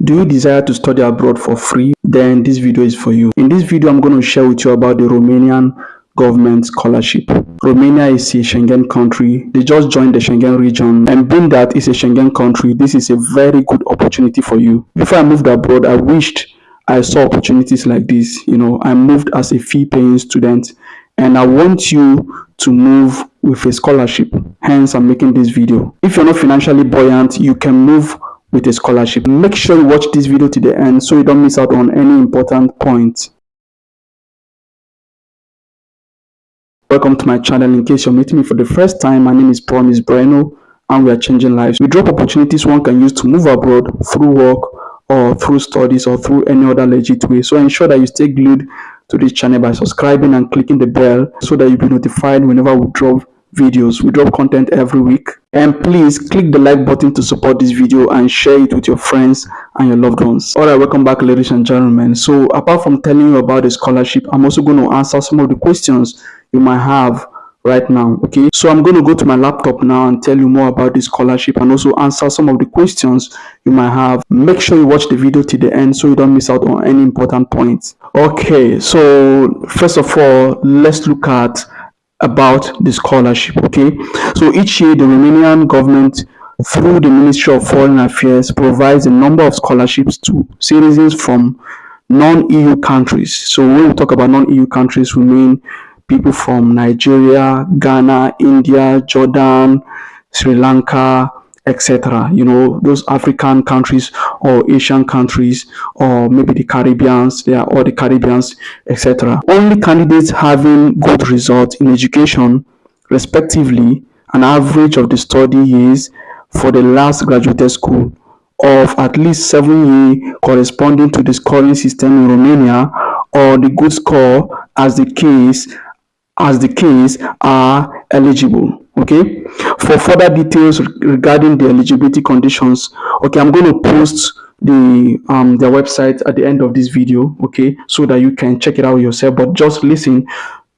Do you desire to study abroad for free? Then this video is for you. In this video, I'm going to share with you about the Romanian Government Scholarship. Romania is a Schengen country. They just joined the Schengen region, and being that it's a Schengen country, this is a very good opportunity for you. Before I moved abroad, I wished I saw opportunities like this. I moved as a fee-paying student, and I want you to move with a scholarship. Hence, I'm making this video. If you're not financially buoyant, you can move with a scholarship. Make sure you watch this video to the end so you don't miss out on any important points. Welcome to my channel. In case you're meeting me for the first time, my name is Promiseboniface and we are changing lives. We drop opportunities one can use to move abroad through work or through studies or through any other legit way. So ensure that you stay glued to this channel by subscribing and clicking the bell so that you'll be notified whenever we drop videos. We drop content every week. And please click the like button to support this video and share it with your friends and your loved ones. Alright, welcome back, ladies and gentlemen. So apart from telling you about the scholarship, I'm also going to answer some of the questions you might have right now. Okay, so I'm going to go to my laptop now and tell you more about the scholarship and also answer some of the questions you might have. Make sure you watch the video to the end so you don't miss out on any important points. Okay, so first of all, let's look at about the scholarship. Okay, so each year the Romanian government through the Ministry of Foreign Affairs provides a number of scholarships to citizens from non-EU countries. So when we talk about non-EU countries, we mean people from Nigeria, Ghana, India, Jordan, Sri Lanka, etc. Those African countries or Asian countries, or maybe the Caribbeans, they are all the Caribbeans, etc. Only candidates having good results in education, respectively, an average of the study years for the last graduated school of at least 7 years corresponding to the scoring system in Romania, or the good score as the case are eligible. Okay, for further details regarding the eligibility conditions, okay, I'm going to post their website at the end of this video, okay, so that you can check it out yourself. But just listen,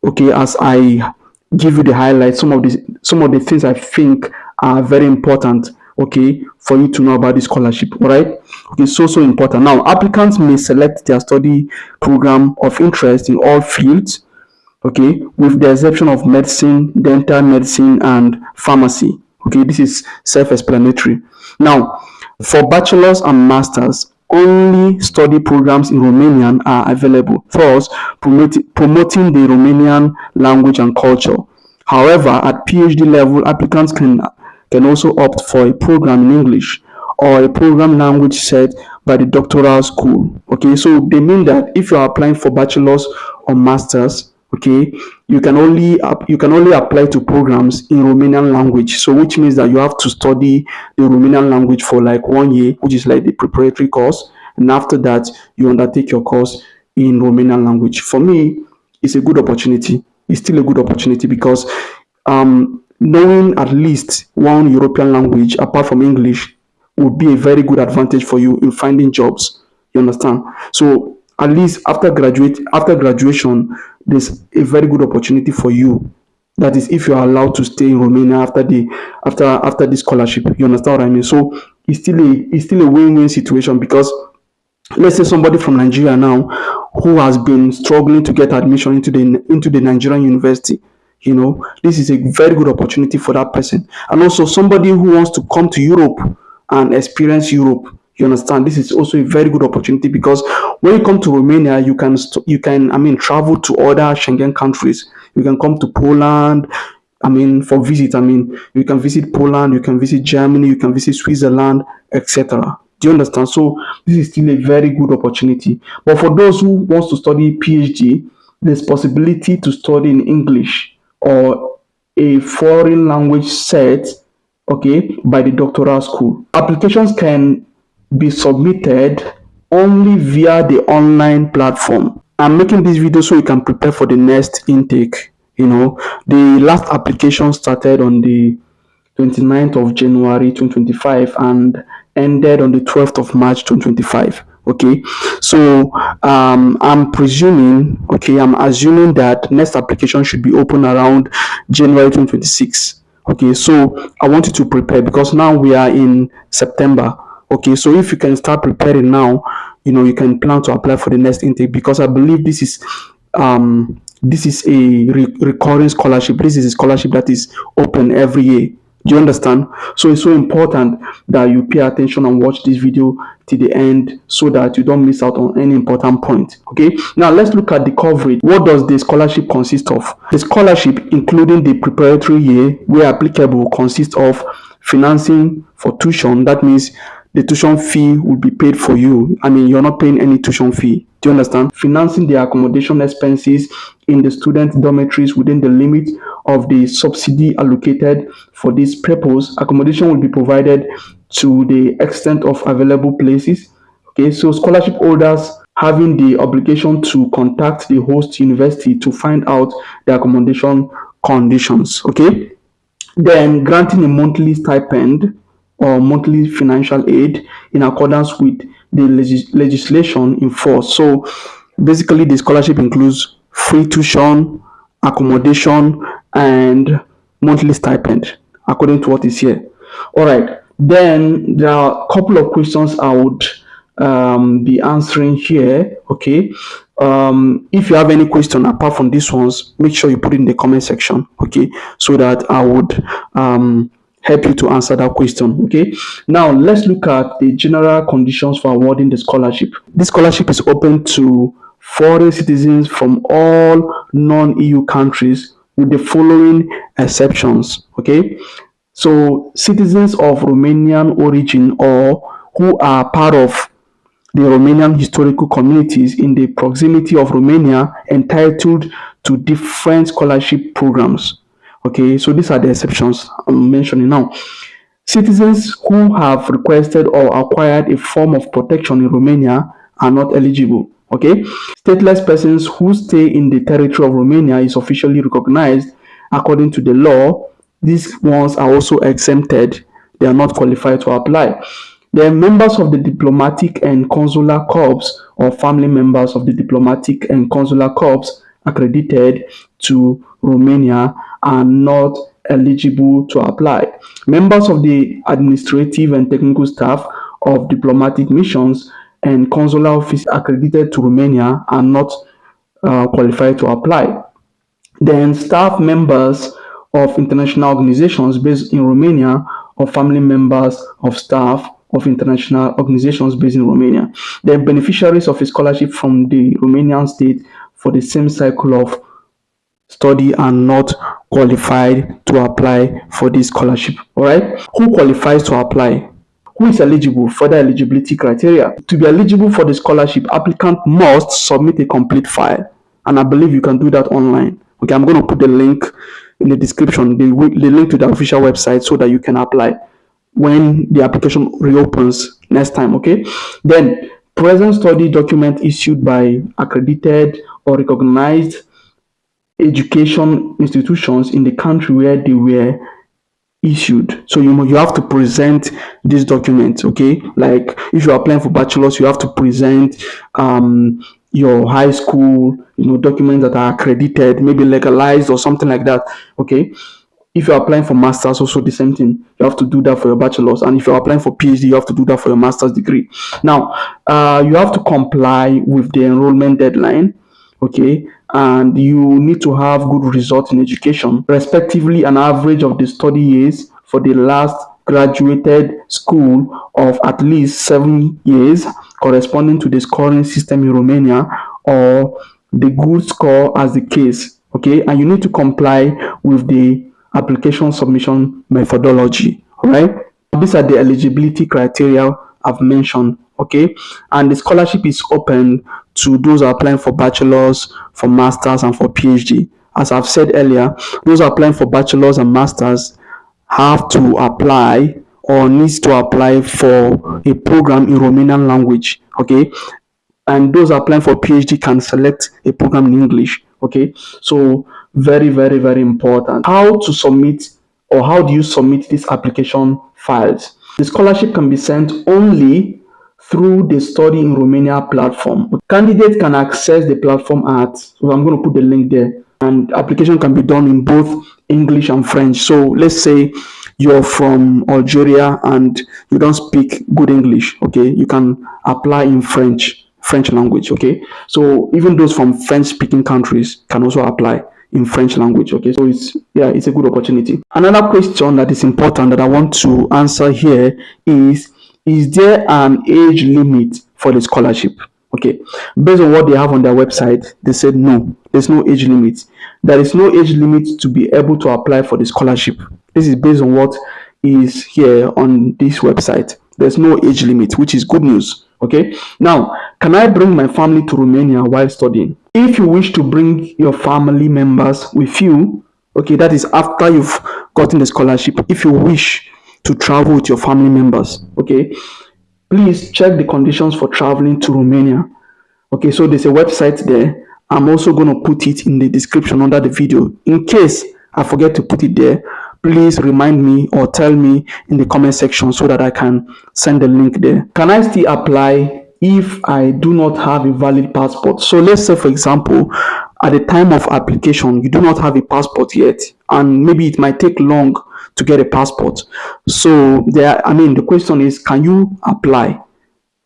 okay, as I give you the highlights, some of the things I think are very important, okay, for you to know about this scholarship. All right, okay, so important. Now, applicants may select their study program of interest in all fields, okay, with the exception of medicine, dental medicine, and pharmacy. Okay, this is self-explanatory. Now, for bachelor's and master's, only study programs in Romanian are available, thus promoting the Romanian language and culture. However, at PhD level, applicants can also opt for a program in English or a program language set by the doctoral school. Okay, so they mean that if you are applying for bachelor's or master's, okay, you can only apply to programs in Romanian language. So which means that you have to study the Romanian language for like 1 year, which is like the preparatory course, and after that you undertake your course in Romanian language. For me, it's a good opportunity. It's still a good opportunity because knowing at least one European language apart from English would be a very good advantage for you in finding jobs. You understand? So at least after graduation, there's a very good opportunity for you. That is, if you are allowed to stay in Romania after the scholarship. You understand what I mean? So it's still a win-win situation, because let's say somebody from Nigeria now who has been struggling to get admission into the Nigerian university. This is a very good opportunity for that person. And also somebody who wants to come to Europe and experience Europe. You understand? This is also a very good opportunity, because when you come to Romania, you can travel to other Schengen countries. You can come to Poland, for visit. You can visit Poland, you can visit Germany, you can visit Switzerland, etc. Do you understand? So this is still a very good opportunity. But for those who wants to study PhD, there's possibility to study in English or a foreign language set, okay, by the doctoral school. Applications can be submitted only via the online platform. I'm making this video so you can prepare for the next intake. The last application started on the 29th of January 2025 and ended on the 12th of March 2025. Okay, so I'm assuming that next application should be open around January 2026. Okay, so I want you to prepare, because now we are in September. Okay, so if you can start preparing now, you can plan to apply for the next intake, because I believe this is a recurring scholarship. This is a scholarship that is open every year. Do you understand? So it's so important that you pay attention and watch this video to the end so that you don't miss out on any important point. Okay, now let's look at the coverage. What does the scholarship consist of? The scholarship, including the preparatory year, where applicable, consists of financing for tuition. That means the tuition fee will be paid for you. I mean, you're not paying any tuition fee. Do you understand? Financing the accommodation expenses in the student dormitories within the limit of the subsidy allocated for this purpose. Accommodation will be provided to the extent of available places. Okay, so scholarship holders having the obligation to contact the host university to find out the accommodation conditions. Okay, then granting a monthly stipend or monthly financial aid in accordance with the legislation in force. So basically, the scholarship includes free tuition, accommodation, and monthly stipend, according to what is here. All right. Then there are a couple of questions I would be answering here. Okay. If you have any question apart from these ones, make sure you put it in the comment section. Okay, so that I would help you to answer that question. Okay, now let's look at the general conditions for awarding the scholarship. This scholarship is open to foreign citizens from all non-EU countries, with the following exceptions. Okay, so citizens of Romanian origin or who are part of the Romanian historical communities in the proximity of Romania entitled to different scholarship programs. Okay, so these are the exceptions I'm mentioning now. Citizens who have requested or acquired a form of protection in Romania are not eligible. Okay, stateless persons whose stay in the territory of Romania is officially recognized according to the law, these ones are also exempted. They are not qualified to apply. The members of the diplomatic and consular corps or family members of the diplomatic and consular corps accredited to Romania are not eligible to apply. Members of the administrative and technical staff of diplomatic missions and consular office accredited to Romania are not qualified to apply. Then staff members of international organizations based in Romania or family members of staff of international organizations based in Romania. The beneficiaries of a scholarship from the Romanian state for the same cycle of study are not qualified to apply for this scholarship. All right. Who qualifies to apply? Who is eligible? Further eligibility criteria. To be eligible for the scholarship, applicant must submit a complete file, and I believe you can do that online. Okay, I'm going to put the link in the description, the link to the official website, so that you can apply when the application reopens next time. Okay, then present study document issued by accredited or recognized education institutions in the country where they were issued. So you have to present this document. Okay, like if you are applying for bachelor's, you have to present your high school documents that are accredited, maybe legalized or something like that. Okay, if you're applying for masters, also the same thing. You have to do that for your bachelor's, and if you're applying for PhD, you have to do that for your master's degree. Now you have to comply with the enrollment deadline. Okay, and you need to have good results in education, respectively an average of the study years for the last graduated school of at least 7 years, corresponding to the scoring system in Romania, or the good score as the case. Okay, and you need to comply with the application submission methodology. All right, these are the eligibility criteria I've mentioned. Okay, and the scholarship is open to those applying for bachelor's, for masters, and for PhD. As I've said earlier, those applying for bachelor's and masters have to apply or needs to apply for a program in Romanian language. Okay, and those applying for PhD can select a program in English. Okay, so very, very, very important. How to submit, or how do you submit these application files? The scholarship can be sent only through the Study in Romania platform. Candidates can access the platform at, so I'm going to put the link there, and application can be done in both English and French. So let's say you're from Algeria and you don't speak good English, okay, you can apply in French language, okay. So even those from French speaking countries can also apply in French language, okay. So it's a good opportunity. Another question that is important that I want to answer here is there an age limit for the scholarship? Okay, based on what they have on their website, they said no, there's no age limit. There is no age limit to be able to apply for the scholarship. This is based on what is here on this website. There's no age limit, which is good news. Okay, now can I bring my family to Romania while studying? If you wish to bring your family members with you, okay, that is after you've gotten the scholarship. If you wish to travel with your family members, okay, please check the conditions for traveling to Romania. Okay, so there's a website there. I'm also going to put it in the description under the video. In case I forget to put it there, please remind me or tell me in the comment section so that I can send the link there. Can I still apply if I do not have a valid passport? So let's say, for example, at the time of application, you do not have a passport yet, and maybe it might take long to get a passport. So the question is, can you apply?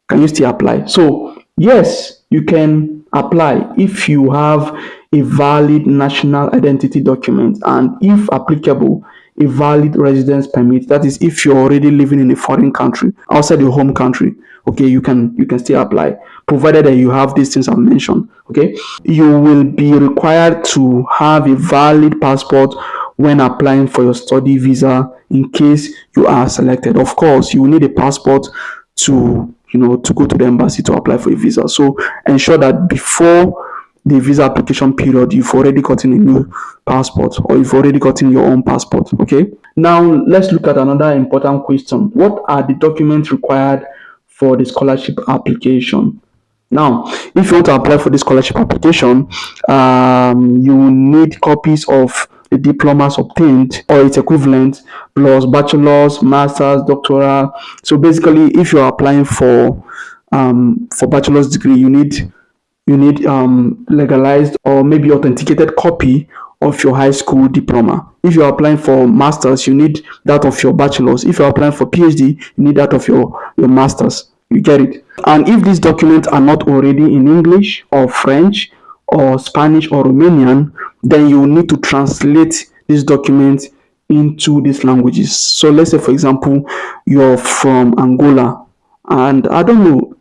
Can you still apply? So yes, you can apply if you have a valid national identity document, and if applicable, a valid residence permit. That is, if you're already living in a foreign country outside your home country, okay, you can still apply, provided that you have these things I've mentioned. Okay, you will be required to have a valid passport when applying for your study visa in case you are selected. Of course, you will need a passport to go to the embassy to apply for a visa. So ensure that before the visa application period, you've already gotten a new passport, or you've already gotten your own passport. Okay, now let's look at another important question. What are the documents required for the scholarship application? Now, if you want to apply for the scholarship application, you will need copies of the diplomas obtained or its equivalent, plus bachelor's, master's, doctoral. So basically, if you are applying for bachelor's degree, you need legalized or maybe authenticated copy of your high school diploma. If you are applying for masters, you need that of your bachelor's. If you are applying for PhD, you need that of your master's. You get it? And if these documents are not already in English or French or Spanish or Romanian, then you need to translate these documents into these languages. So let's say, for example, you're from Angola, and I don't know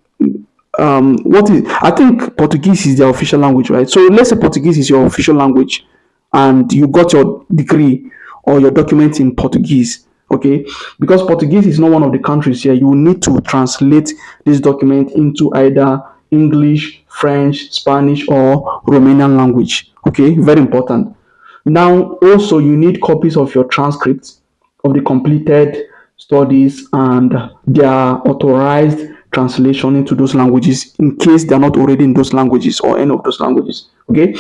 I think Portuguese is their official language, right? So let's say Portuguese is your official language, and you got your degree or your document in Portuguese. Okay, because Portuguese is not one of the countries here, you will need to translate this document into either English, French, Spanish, or Romanian language. Okay, very important. Now, also, you need copies of your transcripts of the completed studies and their authorized translation into those languages in case they're not already in those languages or any of those languages. Okay,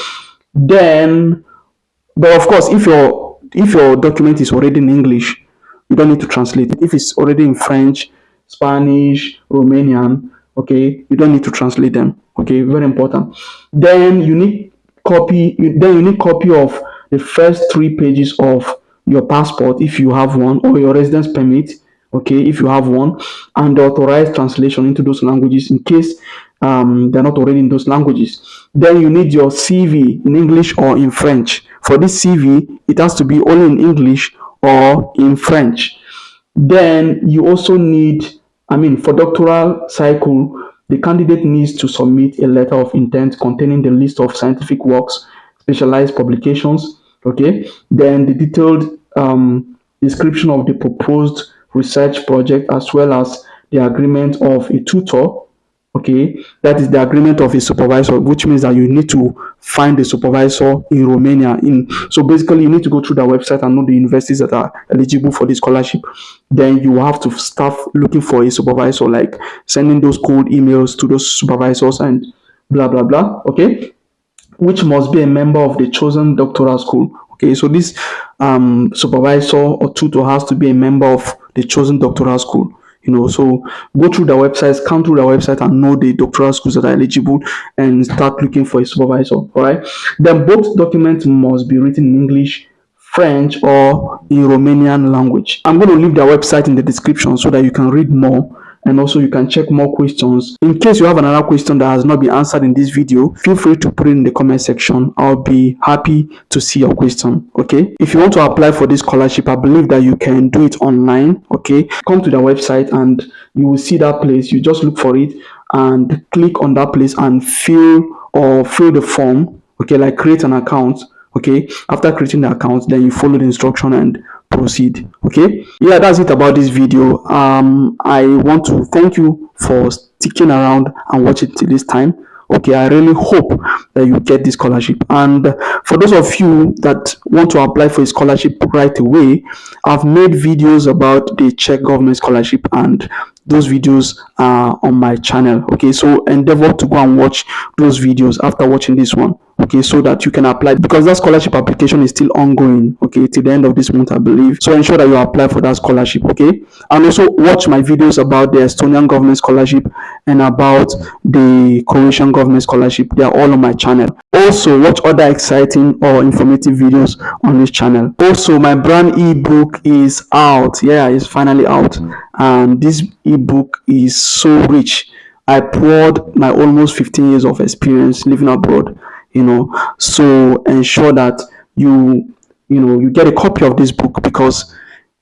then, but of course, if your document is already in English, you don't need to translate it. If it's already in French, Spanish, Romanian, okay, you don't need to translate them. Okay, very important. Then you need copy of the first 3 pages of your passport if you have one, or your residence permit, okay, if you have one, and the authorized translation into those languages in case they're not already in those languages. Then you need your CV in English or in French. For this CV, it has to be only in English or in French. Then you also need, for doctoral cycle, the candidate needs to submit a letter of intent containing the list of scientific works, specialized publications, okay, then the detailed description of the proposed research project, as well as the agreement of a tutor. Okay, that is the agreement of a supervisor, which means that you need to find a supervisor in Romania. So basically, you need to go through the website and know the universities that are eligible for the scholarship. Then you have to start looking for a supervisor, like sending those cold emails to those supervisors and blah blah blah. Okay, which must be a member of the chosen doctoral school. Okay, so this supervisor or tutor has to be a member of the chosen doctoral school. So go through the website, scan through the website, and know the doctoral schools that are eligible, and start looking for a supervisor. All right. Then both documents must be written in English, French, or in Romanian language. I'm going to leave the website in the description so that you can read more, and also you can check more questions. In case you have another question that has not been answered in this video, feel free to put it in the comment section. I'll be happy to see your question. Okay, if you want to apply for this scholarship, I believe that you can do it online. Okay, come to the website and you will see that place. You just look for it and click on that place and fill the form. Okay, like create an account. Okay, after creating the account, then you follow the instruction and proceed. Okay, yeah, that's it about this video. I want to thank you for sticking around and watching till this time. Okay, I really hope that you get this scholarship. And for those of you that want to apply for a scholarship right away, I've made videos about the Czech government scholarship, and those videos are on my channel. Okay, so endeavor to go and watch those videos after watching this one. Okay, so that you can apply, because that scholarship application is still ongoing, okay, till the end of this month, I believe. So ensure that you apply for that scholarship. Okay, and also watch my videos about the Estonian government scholarship and about the Croatian government scholarship. They are all on my channel. Also watch other exciting or informative videos on this channel. Also, my brand ebook is out. Yeah, it's finally out, and this ebook is so rich. I poured my almost 15 years of experience living abroad, so ensure that you get a copy of this book, because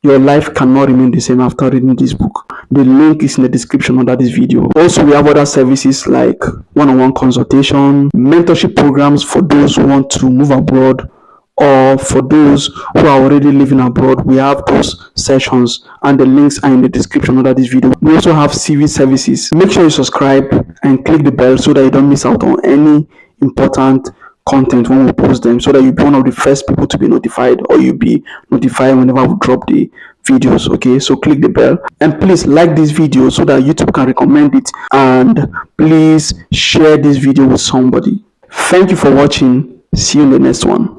your life cannot remain the same after reading this book. The link is in the description under this video. Also, we have other services like one-on-one consultation, mentorship programs for those who want to move abroad, or for those who are already living abroad. We have those sessions, and the links are in the description under this video. We also have CV services. Make sure you subscribe and click the bell so that you don't miss out on any important content when we post them, so that you'll be one of the first people to be notified, or you'll be notified whenever we drop the videos. Okay, so click the bell, and please like this video so that YouTube can recommend it, and please share this video with somebody. Thank you for watching. See you in the next one.